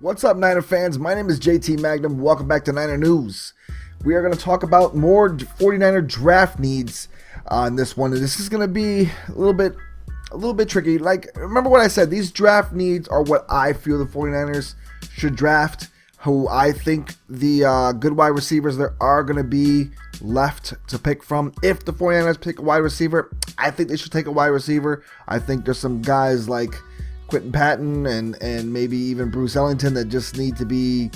What's up, Niner fans? My name is JT Magnum. Welcome back to Niner News. We are going to talk about more 49er draft needs on this one. And this is going to be a little bit tricky. Like, remember what I said? These draft needs are what I feel the 49ers should draft. Who I think the good wide receivers there are going to be left to pick from. If the 49ers pick a wide receiver, I think they should take a wide receiver. I think there's some guys like Quentin Patton and maybe even Bruce Ellington that just need to be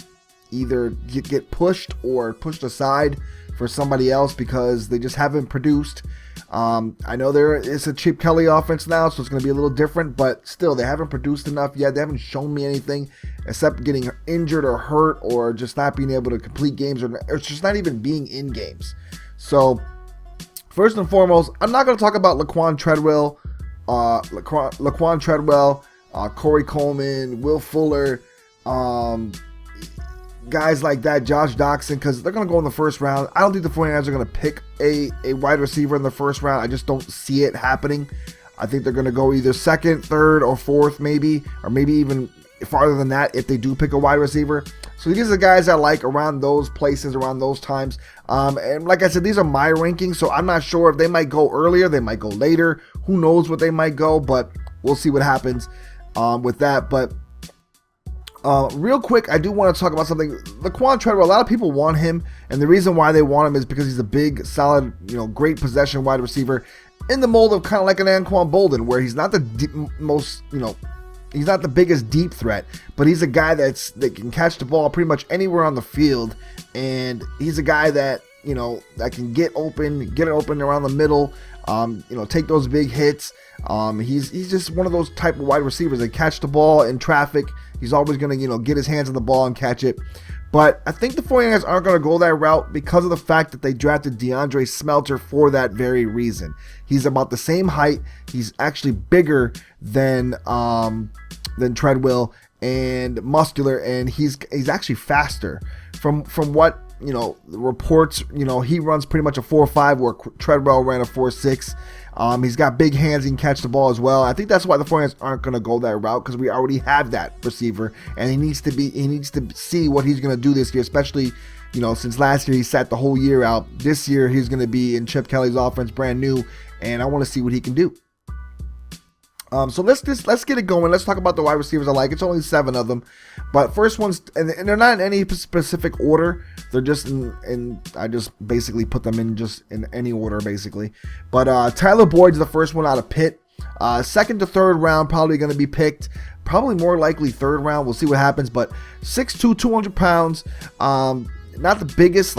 either get pushed or pushed aside for somebody else because they just haven't produced. I know there is a Chip Kelly offense now, so it's going to be a little different, but still, they haven't produced enough yet. They haven't shown me anything except getting injured or hurt or just not being able to complete games or just not even being in games. So, first and foremost, I'm not going to talk about Laquan Treadwell, Corey Coleman, Will Fuller, guys like that, Josh Doxson, because they're going to go in the first round. I don't think the 49ers are going to pick a wide receiver in the first round. I just don't see it happening. I think they're going to go either second, third, or fourth maybe, or maybe even farther than that if they do pick a wide receiver. So these are the guys I like around those places, around those times. And like I said, these are my rankings, so I'm not sure if they might go earlier, they might go later. Who knows what they might go, but we'll see what happens with that. But real quick, I do want to talk about something. Laquan Treadwell, a lot of people want him, and the reason why they want him is because he's a big, solid, great possession wide receiver in the mold of kind of like an Anquan Boldin, where he's not the he's not the biggest deep threat, but he's a guy that can catch the ball pretty much anywhere on the field, and he's a guy that that can get it open around the middle. Take those big hits. He's just one of those type of wide receivers that catch the ball in traffic. He's always going to, get his hands on the ball and catch it. But I think the 49ers aren't going to go that route because of the fact that they drafted DeAndre Smelter for that very reason. He's about the same height. He's actually bigger than Treadwell and muscular, and he's actually faster. From what reports, he runs pretty much a 4.5 where Treadwell ran a 4.6. He's got big hands, he can catch the ball as well. I think that's why the 49ers aren't going to go that route, because we already have that receiver, and he needs to see what he's going to do this year, especially since last year he sat the whole year out. This year he's going to be in Chip Kelly's offense, brand new, and I want to see what he can do. So let's get it going. Let's talk about the wide receivers I like. It's only 7 of them, but first ones, and they're not in any specific order. They're just I just basically put them in just in any order basically. But Tyler Boyd's the first one out of Pitt. Second to third round probably going to be picked. Probably more likely third round. We'll see what happens. But 6'2", 200 pounds. Not the biggest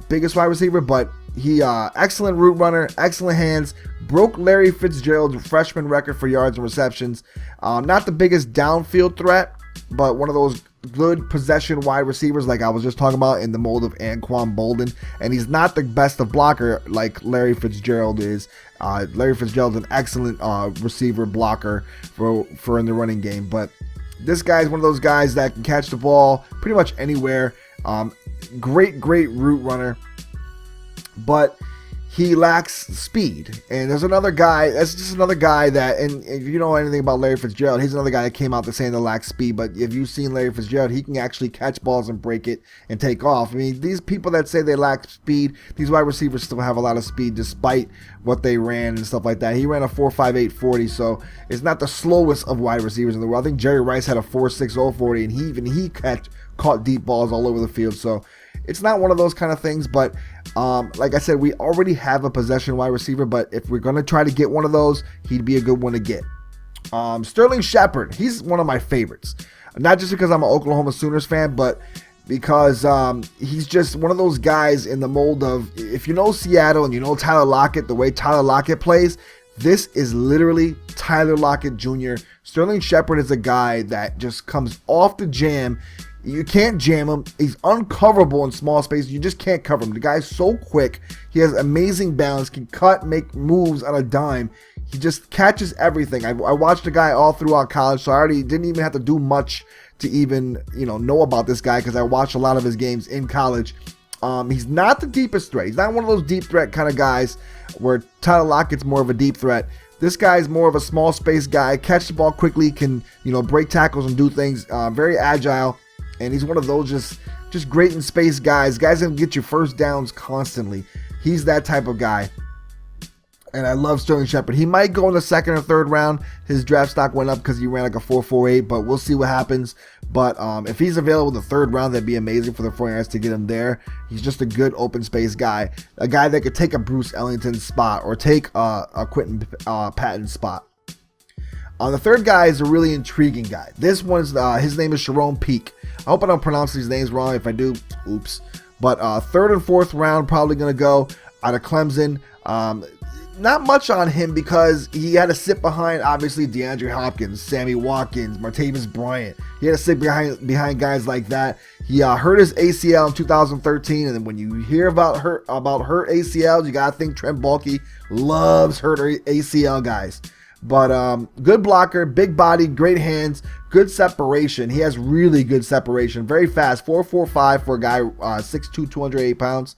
biggest wide receiver, but he excellent route runner, excellent hands. Broke Larry Fitzgerald's freshman record for yards and receptions. Not the biggest downfield threat, but one of those good possession wide receivers like I was just talking about in the mold of Anquan Boldin. And he's not the best of blocker like Larry Fitzgerald is. Larry Fitzgerald's an excellent receiver blocker for in the running game. But this guy's one of those guys that can catch the ball pretty much anywhere. Great route runner. But he lacks speed. And there's another guy, that's just another guy that, and if you know anything about Larry Fitzgerald, he's another guy that came out to saying they lack speed. But if you've seen Larry Fitzgerald, he can actually catch balls and break it and take off. I mean, these people that say they lack speed, these wide receivers still have a lot of speed despite what they ran and stuff like that. He ran a 4.58 40, so it's not the slowest of wide receivers in the world. I think Jerry Rice had a 4.60 40, and he caught deep balls all over the field. So it's not one of those kind of things, but like I said, we already have a possession wide receiver, but if we're going to try to get one of those, he'd be a good one to get. Sterling Shepard, he's one of my favorites. Not just because I'm an Oklahoma Sooners fan, but because he's just one of those guys in the mold of, if you know Seattle and you know Tyler Lockett, the way Tyler Lockett plays, this is literally Tyler Lockett Jr. Sterling Shepard is a guy that just comes off the jam. You can't jam him. He's uncoverable in small space. You just can't cover him. The guy's so quick. He has amazing balance, can cut, make moves on a dime. He just catches everything. I watched the guy all throughout college, so I already didn't even have to do much to even know about this guy because I watched a lot of his games in college. He's not the deepest threat. He's not one of those deep threat kind of guys where Tyler Lockett's more of a deep threat. This guy's more of a small space guy, catch the ball quickly, can break tackles and do things. Very agile. and he's one of those just great in space guys that can get you first downs constantly. He's that type of guy. And I love Sterling Shepard. He might go in the second or third round. His draft stock went up because he ran like a 4.48, but we'll see what happens. But if he's available in the third round, that'd be amazing for the 49ers to get him there. He's just a good open space guy. A guy that could take a Bruce Ellington spot or take a Quentin Patton spot. The third guy is a really intriguing guy. This one's, his name is Charone Peake. I hope I don't pronounce these names wrong. If I do, oops. But third and fourth round, probably going to go out of Clemson. Not much on him because he had to sit behind, obviously, DeAndre Hopkins, Sammy Watkins, Martavis Bryant. He had to sit behind guys like that. He hurt his ACL in 2013, and then when you hear about hurt ACLs, you gotta think Trent Baalke loves hurt ACL guys. But good blocker, big body, great hands, good separation. He has really good separation, very fast, 4.45 for a guy 6'2", 208 pounds.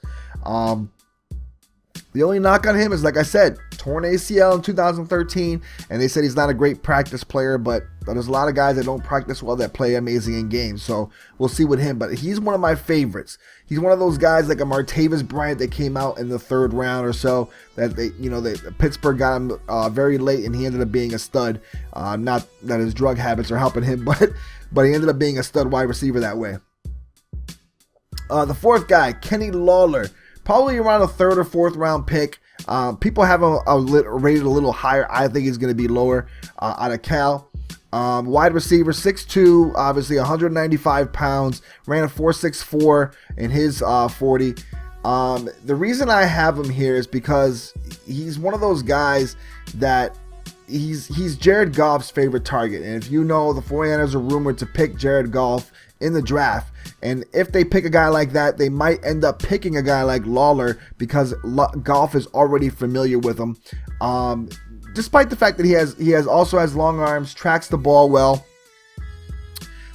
The only knock on him is, like I said, torn ACL in 2013, and they said he's not a great practice player, but there's a lot of guys that don't practice well that play amazing in games, so we'll see with him. But he's one of my favorites. He's one of those guys like a Martavis Bryant that came out in the third round or so that Pittsburgh got him very late, and he ended up being a stud. Not that his drug habits are helping him, but he ended up being a stud wide receiver that way. The fourth guy, Kenny Lawler. Probably around a third or fourth round pick. People have him rated a little higher. I think he's going to be lower out of Cal. Wide receiver, 6'2", obviously 195 pounds. Ran a 4.64 in his 40. The reason I have him here is because he's one of those guys that he's Jared Goff's favorite target. And if you know, the 49ers are rumored to pick Jared Goff in the draft. And if they pick a guy like that, they might end up picking a guy like Lawler because Goff is already familiar with him. Despite the fact that he also has long arms, tracks the ball well.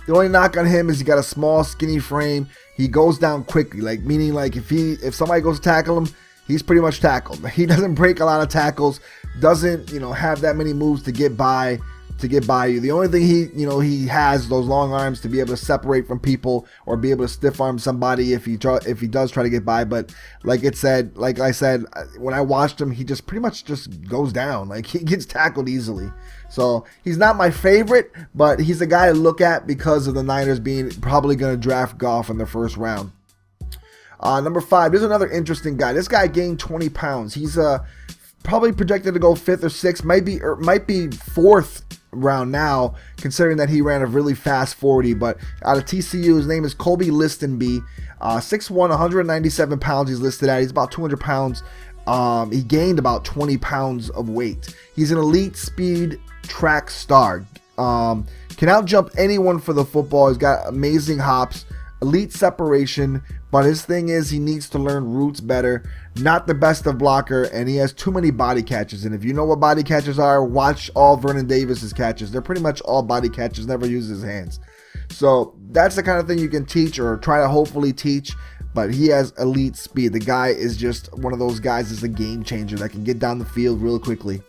The only knock on him is he got a small, skinny frame. He goes down quickly, meaning if somebody goes to tackle him, he's pretty much tackled. He doesn't break a lot of tackles, doesn't have that many moves to get by you. The only thing he has those long arms to be able to separate from people or be able to stiff arm somebody if he does try to get by. But like I said, when I watched him, he just pretty much just goes down. He gets tackled easily. So he's not my favorite, but he's a guy to look at because of the Niners being probably going to draft Goff in the first round. Number 5, there's another interesting guy. This guy gained 20 pounds. He's probably projected to go 5th or 6th, might be 4th round now, considering that he ran a really fast 40. But out of TCU, his name is Colby Listenby. 6'1", 197 pounds he's listed at. He's about 200 pounds. He gained about 20 pounds of weight. He's an elite speed track star. Can out-jump anyone for the football. He's got amazing hops, elite separation, but his thing is he needs to learn routes better. Not the best of blocker, and he has too many body catches. And if you know what body catches are, watch all Vernon Davis's catches. They're pretty much all body catches, never uses his hands. So that's the kind of thing you can teach or try to hopefully teach, but he has elite speed. The guy is just one of those guys that's a game changer that can get down the field real quickly.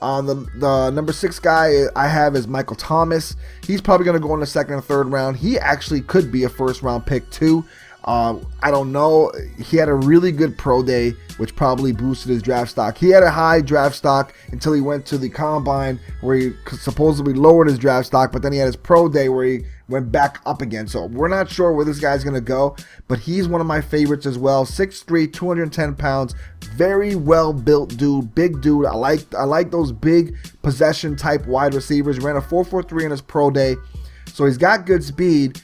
The number 6 guy I have is Michael Thomas. He's probably going to go in the second or third round. He actually could be a first round pick too. I don't know. He had a really good pro day, which probably boosted his draft stock. He had a high draft stock until he went to the combine, where he supposedly lowered his draft stock, but then he had his pro day where he went back up again. So we're not sure where this guy's going to go, but he's one of my favorites as well. 6'3", 210 pounds, very well built dude, big dude. I like those big possession type wide receivers. Ran a 4.43 in his pro day. So he's got good speed.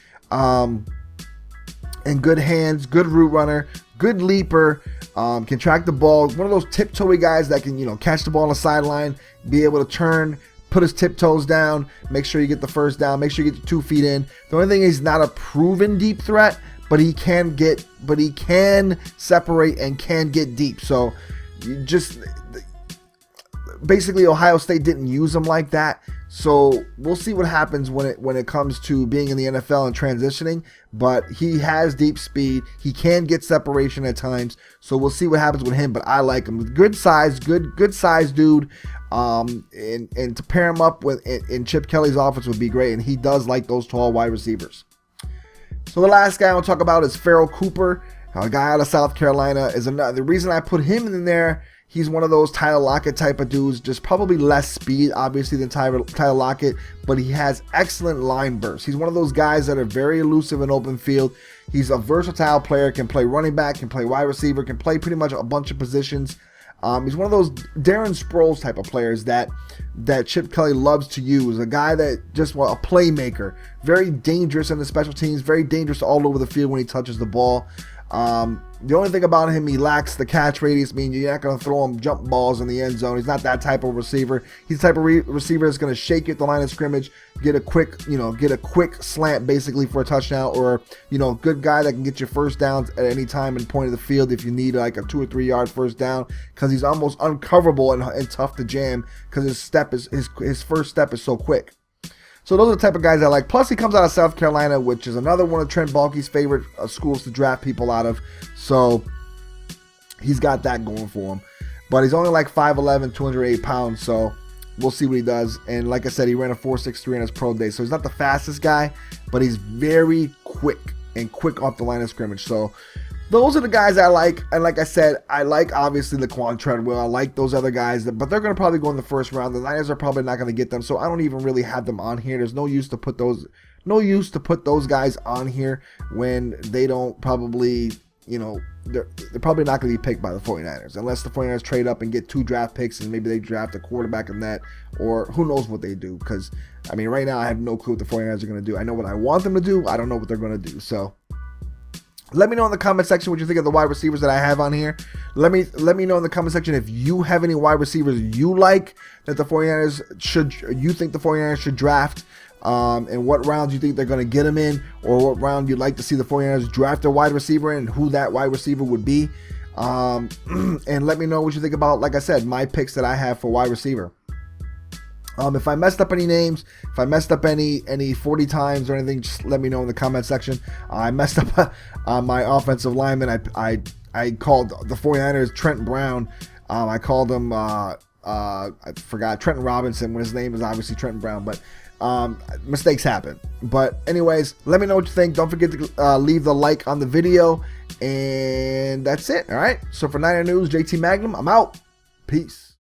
And good hands, good route runner, good leaper, can track the ball. One of those tiptoey guys that can, catch the ball on the sideline, be able to turn, put his tiptoes down, make sure you get the first down, make sure you get your 2 feet in. The only thing is he's not a proven deep threat, but he can separate and can get deep. So basically Ohio State didn't use him like that. So we'll see what happens when it comes to being in the NFL and transitioning. But he has deep speed. He can get separation at times. So we'll see what happens with him. But I like him. Good size, good size dude. And to pair him up with in Chip Kelly's offense would be great. And he does like those tall wide receivers. So the last guy I'll talk about is Pharoh Cooper, a guy out of South Carolina. Is another, the reason I put him in there, he's one of those Tyler Lockett type of dudes, just probably less speed, obviously, than Tyler Lockett, but he has excellent line bursts. He's one of those guys that are very elusive in open field. He's a versatile player, can play running back, can play wide receiver, can play pretty much a bunch of positions. He's one of those Darren Sproles type of players that Chip Kelly loves to use. A guy that just a playmaker, very dangerous in the special teams, very dangerous all over the field when he touches the ball. The only thing about him, he lacks the catch radius, meaning you're not going to throw him jump balls in the end zone. He's not that type of receiver. He's the type of receiver that's going to shake you at the line of scrimmage, get a quick slant basically for a touchdown, or, good guy that can get you first downs at any time and point of the field if you need like a 2 or 3 yard first down, because he's almost uncoverable and tough to jam because his first step is so quick. So those are the type of guys I like. Plus, he comes out of South Carolina, which is another one of Trent Baalke's favorite schools to draft people out of. So he's got that going for him. But he's only like 5'11", 208 pounds. So we'll see what he does. And like I said, he ran a 4.63 on his pro day. So he's not the fastest guy, but he's very quick and quick off the line of scrimmage. So those are the guys I like. And like I said, I like obviously Laquan Treadwell. I like those other guys, but they're going to probably go in the first round. The Niners are probably not going to get them, so I don't even really have them on here. There's no use to put those guys on here when they don't probably, they're probably not going to be picked by the 49ers unless the 49ers trade up and get 2 draft picks and maybe they draft a quarterback in that, or who knows what they do. Because right now I have no clue what the 49ers are going to do. I know what I want them to do. I don't know what they're going to do. So let me know in the comment section what you think of the wide receivers that I have on here. Let me know in the comment section if you have any wide receivers you like that the 49ers should draft, and what rounds you think they're going to get them in, or what round you'd like to see the 49ers draft a wide receiver in, and who that wide receiver would be. And let me know what you think about, like I said, my picks that I have for wide receiver. If I messed up any names, if I messed up any 40 times or anything, just let me know in the comment section. I messed up on my offensive lineman. I called the 49ers Trent Brown. I called him, I forgot, Trenton Robinson, when his name is obviously Trenton Brown, but mistakes happen. But anyways, let me know what you think. Don't forget to leave the like on the video, and that's it. All right. So for Niner News, JT Magnum, I'm out. Peace.